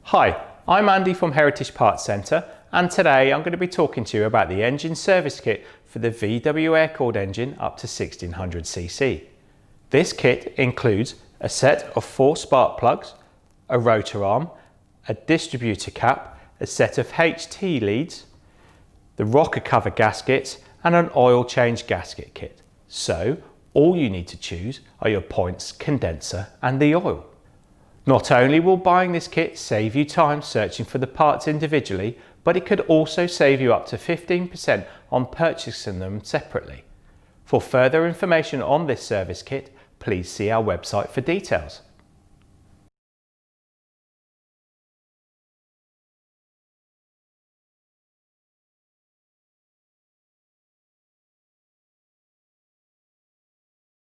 Hi, I'm Andy from Heritage Parts Centre, and today I'm going to be talking to you about the engine service kit for the VW air-cooled engine up to 1600cc. This kit includes a set of 4 spark plugs, a rotor arm, a distributor cap, a set of HT leads, the rocker cover gaskets and an oil change gasket kit. So all you need to choose are your points, condenser and the oil. Not only will buying this kit save you time searching for the parts individually, but it could also save you up to 15% on purchasing them separately. For further information on this service kit, please see our website for details.